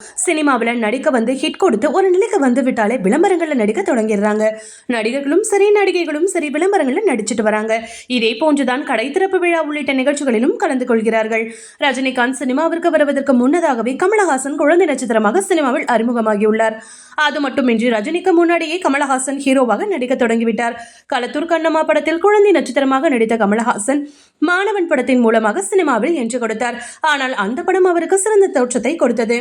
சினிமாவில் நடிக்க வந்து ஹிட் கொடுத்து ஒரு நிலைக்கு வந்து விட்டாலே விளம்பரங்களில் நடிக்க தொடங்கிடுறாங்க. நடிகர்களும் சரி நடிகைகளும் சரி விளம்பரங்களில் நடிச்சிட்டு வராங்க. இதே போன்றுதான் கடை திறப்பு விழா உள்ளிட்ட நிகழ்ச்சிகளிலும் கலந்து கொள்கிறார்கள். ரஜினிகாந்த் சினிமாவிற்கு வருவதற்கு முன்னதாகவே கமலஹாசன் குழந்தை நட்சத்திரமாக சினிமாவில் அறிமுகமாகியுள்ளார். அது மட்டுமின்றி ரஜினிக்கு முன்னாடியே கமலஹாசன் ஹீரோவாக நடிக்க தொடங்கிவிட்டார். களத்தூர் கண்ணம்மா படத்தில் குழந்தை நட்சத்திரமாக நடித்த கமலஹாசன் மாணவன் படத்தின் மூலமாக சினிமாவில் என்று கொடுத்தார். ஆனால் அந்த படம் அவருக்கு சிறந்த தோற்றத்தை கொடுத்தது.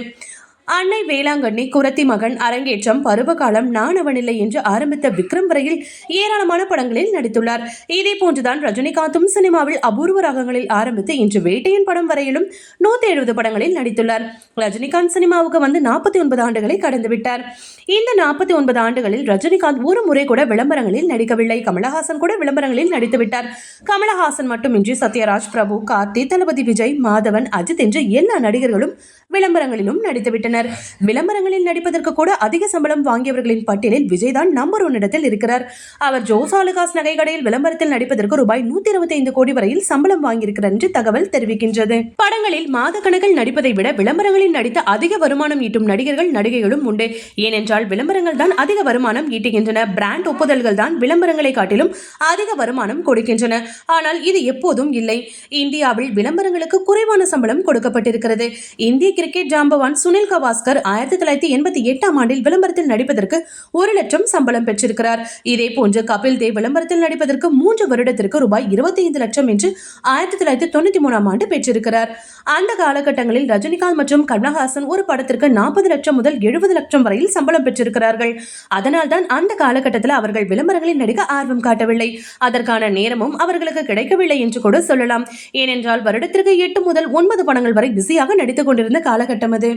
அன்னை வேளாங்கண்ணி, குரத்தி மகன், அரங்கேற்றம், பருவகாலம், நான் அவனில்லை என்று ஆரம்பித்த விக்ரம் வரையில் ஏராளமான படங்களில் நடித்துள்ளார். இதே போன்றுதான் ரஜினிகாந்தும் சினிமாவில் அபூர்வ ராகங்களில் ஆரம்பித்து இன்று வேட்டையன் படம் வரையிலும் 170 படங்களில் நடித்துள்ளார். ரஜினிகாந்த் சினிமாவுக்கு வந்து 49 ஆண்டுகளை கடந்துவிட்டார். இந்த 49 ஆண்டுகளில் ரஜினிகாந்த் ஒரு முறை கூட விளம்பரங்களில் நடிக்கவில்லை. கமலஹாசன் கூட விளம்பரங்களில் நடித்துவிட்டார். கமலஹாசன் மட்டுமின்றி சத்யராஜ், பிரபு, கார்த்தி, தளபதி விஜய், மாதவன், அஜித் என்று எல்லா நடிகர்களும் விளம்பரங்களிலும் நடித்துவிட்டனர். விளம்பரங்களில் நடிப்பதற்கு கூட அதிக சம்பளம் வாங்கியவர்களின் பட்டியலில் விஜய் தான் நம்பர் 1 இடத்தில் இருக்கிறார். அவர் ஜோஸ் ஆலுகாஸ் நகை கடையில் விளம்பரத்தில் நடிப்பதற்கு ரூபாய் 125 கோடி வரையில் சம்பளம் வாங்கியிருக்கிறார் என்று தகவல் தெரிவிக்கின்றது. படங்களில் மாத கணக்கில் நடிப்பதை விட விளம்பரங்களில் நடித்த அதிக வருமானம் ஈட்டும் நடிகர்கள் நடிகைகளும் உண்டு. ஏனென்றால் விளம்பரங்கள் தான் அதிக வருமானம் ஈட்டுகின்றன. பிராண்ட் ஒப்புதல்கள் தான் விளம்பரங்களை காட்டிலும் அதிக வருமானம் கொடுக்கின்றன. ஆனால் இது எப்போதும் இல்லை. இந்தியாவில் விளம்பரங்களுக்கு குறைவான சம்பளம் கொடுக்கப்பட்டிருக்கிறது. இந்திய கிரிக்கெட் ஜாம்பவான் சுனில் கவாஸ்கர் 1988 ஆண்டில் விளம்பரத்தில் நடிப்பதற்கு 1 லட்சம் சம்பளம் பெற்றிருக்கிறார். இதே போன்று கபில் தேவ் விளம்பரத்தில் நடிப்பதற்கு 3 வருடத்திற்கு ரூபாய் 25 லட்சம் என்று 1993 ஆண்டு பெற்றிருக்கிறார். அந்த காலகட்டங்களில் ரஜினிகாந்த் மற்றும் கமலஹாசன் ஒரு படத்திற்கு 40 லட்சம் முதல் 70 லட்சம் வரையில் சம்பளம் பெற்றிருக்கிறார்கள். அதனால் தான் அந்த காலகட்டத்தில் அவர்கள் விளம்பரங்களில் நடிக்க ஆர்வம் காட்டவில்லை. அதற்கான நேரமும் அவர்களுக்கு கிடைக்கவில்லை என்று கூட சொல்லலாம். ஏனென்றால் வருடத்திற்கு 8 முதல் 9 படங்கள் வரை பிஸியாக நடித்துக் கொண்டிருந்த காலகட்டம் அது.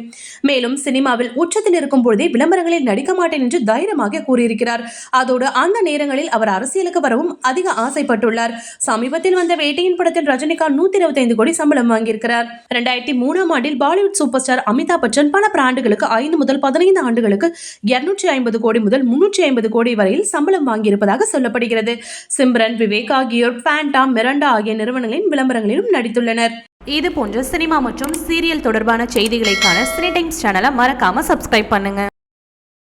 மேலும் சினிமாவில் உச்சத்தில் இருக்கும் பொழுதே விளம்பரங்களில் நடிக்க மாட்டேன் என்று தைரியமாக கூறியிருக்கிறார். அதோடு அந்த நேரங்களில் அவர் அரசியலுக்கு வரவும் அதிக ஆசைப்பட்டுள்ளார். சமீபத்தில் வந்த வேட்டையின் படத்தில் ரஜினிகாந்த் 125 கோடி சம்பளம் வாங்கியிருக்கிறார். 2003 ஆண்டில் பாலிவுட் சூப்பர் ஸ்டார் அமிதாப் பச்சன் பல பிராண்டுகளுக்கு 5 முதல் 15 ஆண்டுகளுக்கு 250 கோடி முதல் 350 கோடி வரையில் சம்பளம் வாங்கியிருப்பதாக சொல்லப்படுகிறது. சிம்ரன், விவேக் ஆகியோர் ஃபேண்டா, மிராண்டா ஆகிய நிறுவனங்களின் விளம்பரங்களிலும் நடித்துள்ளனர். இது போன்ற சினிமா மற்றும் சீரியல் தொடர்பான செய்திகளை காண சினி டைம்ஸ் சேனலை மறக்காம சப்ஸ்கிரைப் பண்ணுங்க.